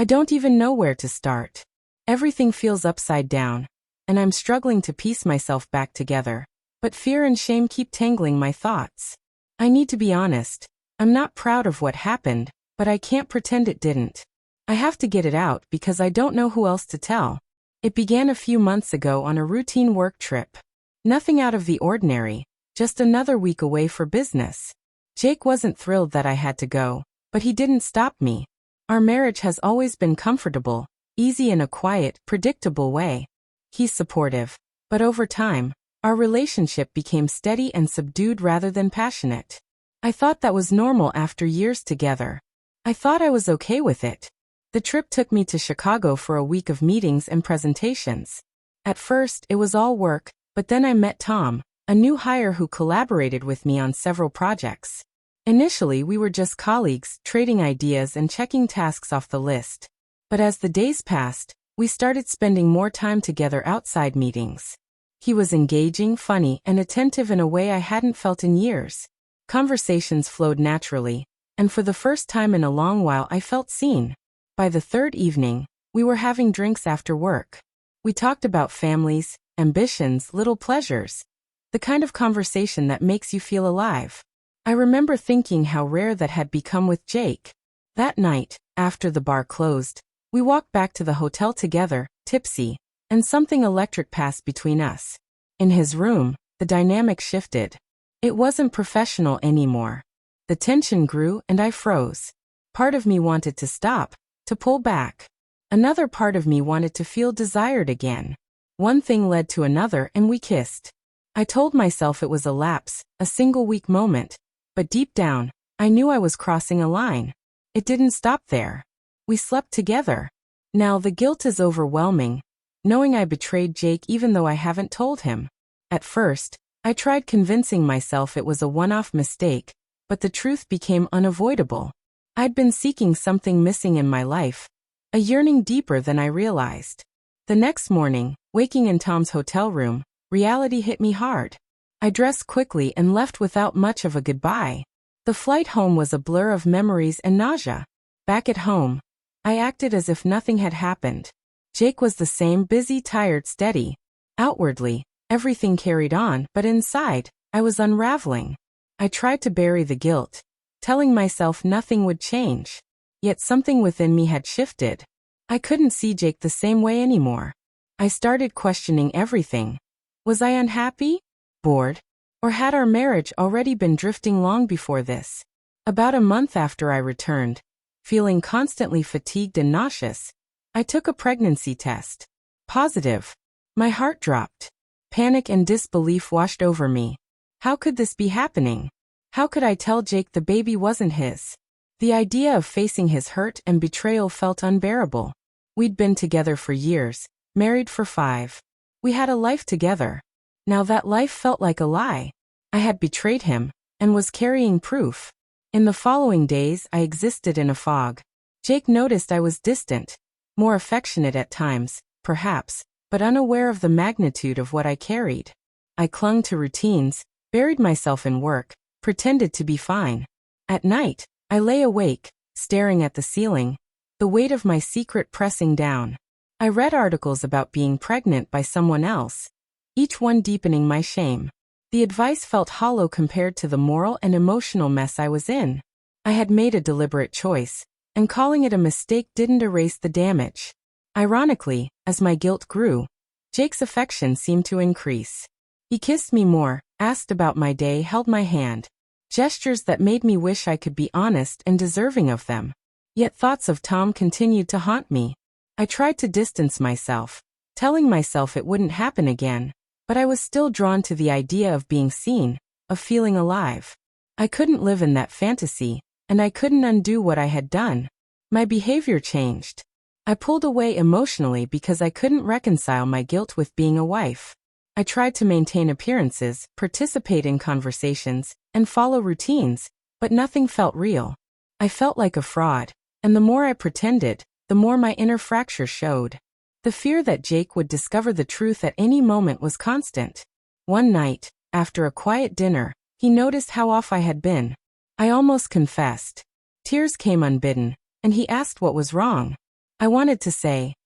I don't even know where to start. Everything feels upside down, and I'm struggling to piece myself back together. But fear and shame keep tangling my thoughts. I need to be honest. I'm not proud of what happened, but I can't pretend it didn't. I have to get it out because I don't know who else to tell. It began a few months ago on a routine work trip. Nothing out of the ordinary, just another week away for business. Jake wasn't thrilled that I had to go, but he didn't stop me. Our marriage has always been comfortable, easy in a quiet, predictable way. He's supportive, but over time, our relationship became steady and subdued rather than passionate. I thought that was normal after years together. I thought I was okay with it. The trip took me to Chicago for a week of meetings and presentations. At first, it was all work, but then I met Tom, a new hire who collaborated with me on several projects. Initially, we were just colleagues, trading ideas and checking tasks off the list. But as the days passed, we started spending more time together outside meetings. He was engaging, funny, and attentive in a way I hadn't felt in years. Conversations flowed naturally, and for the first time in a long while I felt seen. By the third evening, we were having drinks after work. We talked about families, ambitions, little pleasures. The kind of conversation that makes you feel alive. I remember thinking how rare that had become with Jake. That night, after the bar closed, we walked back to the hotel together, tipsy, and something electric passed between us. In his room, the dynamic shifted. It wasn't professional anymore. The tension grew and I froze. Part of me wanted to stop, to pull back. Another part of me wanted to feel desired again. One thing led to another and we kissed. I told myself it was a lapse, a single-week moment, but deep down, I knew I was crossing a line. It didn't stop there. We slept together. Now the guilt is overwhelming, knowing I betrayed Jake even though I haven't told him. At first, I tried convincing myself it was a one-off mistake, but the truth became unavoidable. I'd been seeking something missing in my life, a yearning deeper than I realized. The next morning, waking in Tom's hotel room, reality hit me hard. I dressed quickly and left without much of a goodbye. The flight home was a blur of memories and nausea. Back at home, I acted as if nothing had happened. Jake was the same, busy, tired, steady. Outwardly, everything carried on, but inside, I was unraveling. I tried to bury the guilt, telling myself nothing would change. Yet something within me had shifted. I couldn't see Jake the same way anymore. I started questioning everything. Was I unhappy? Bored? Or had our marriage already been drifting long before this? About a month after I returned, feeling constantly fatigued and nauseous, I took a pregnancy test. Positive. My heart dropped. Panic and disbelief washed over me. How could this be happening? How could I tell Jake the baby wasn't his? The idea of facing his hurt and betrayal felt unbearable. We'd been together for years, married for 5. We had a life together. Now that life felt like a lie. I had betrayed him, and was carrying proof. In the following days, I existed in a fog. Jake noticed I was distant, more affectionate at times, perhaps, but unaware of the magnitude of what I carried. I clung to routines, buried myself in work, pretended to be fine. At night, I lay awake, staring at the ceiling, the weight of my secret pressing down. I read articles about being pregnant by someone else, each one deepening my shame. The advice felt hollow compared to the moral and emotional mess I was in. I had made a deliberate choice, and calling it a mistake didn't erase the damage. Ironically, as my guilt grew, Jake's affection seemed to increase. He kissed me more, asked about my day, held my hand. Gestures that made me wish I could be honest and deserving of them. Yet thoughts of Tom continued to haunt me. I tried to distance myself, telling myself it wouldn't happen again, but I was still drawn to the idea of being seen, of feeling alive. I couldn't live in that fantasy, and I couldn't undo what I had done. My behavior changed. I pulled away emotionally because I couldn't reconcile my guilt with being a wife. I tried to maintain appearances, participate in conversations, and follow routines, but nothing felt real. I felt like a fraud, and the more I pretended, the more my inner fracture showed. The fear that Jake would discover the truth at any moment was constant. One night, after a quiet dinner, he noticed how off I had been. I almost confessed. Tears came unbidden, and he asked what was wrong. I wanted to say,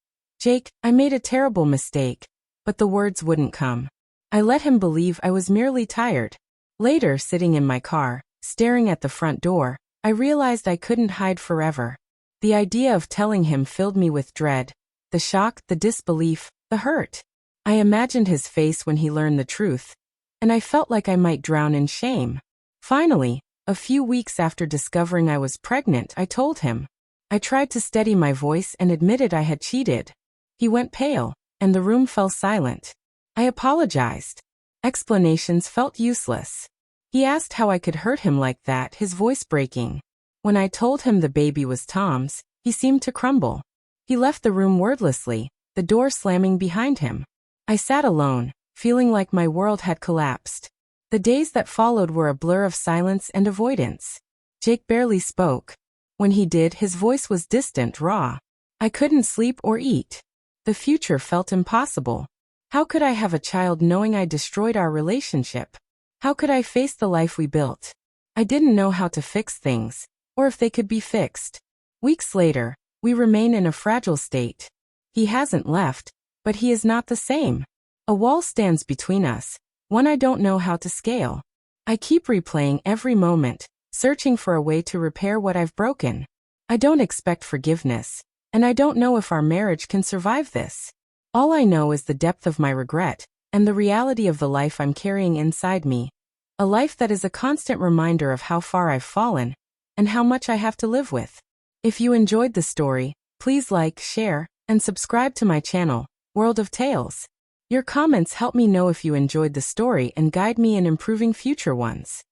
Jake, I made a terrible mistake, but the words wouldn't come. I let him believe I was merely tired. Later, sitting in my car, staring at the front door, I realized I couldn't hide forever. The idea of telling him filled me with dread. The shock, the disbelief, the hurt. I imagined his face when he learned the truth, and I felt like I might drown in shame. Finally, a few weeks after discovering I was pregnant, I told him. I tried to steady my voice and admitted I had cheated. He went pale, and the room fell silent. I apologized. Explanations felt useless. He asked how I could hurt him like that, his voice breaking. When I told him the baby was Tom's, he seemed to crumble. He left the room wordlessly, the door slamming behind him. I sat alone, feeling like my world had collapsed. The days that followed were a blur of silence and avoidance. Jake barely spoke. When he did, his voice was distant, raw. I couldn't sleep or eat. The future felt impossible. How could I have a child knowing I destroyed our relationship? How could I face the life we built? I didn't know how to fix things, or if they could be fixed. Weeks later, we remain in a fragile state. He hasn't left, but he is not the same. A wall stands between us, one I don't know how to scale. I keep replaying every moment, searching for a way to repair what I've broken. I don't expect forgiveness, and I don't know if our marriage can survive this. All I know is the depth of my regret, and the reality of the life I'm carrying inside me. A life that is a constant reminder of how far I've fallen, and how much I have to live with. If you enjoyed the story, please like, share, and subscribe to my channel, World of Tales. Your comments help me know if you enjoyed the story and guide me in improving future ones.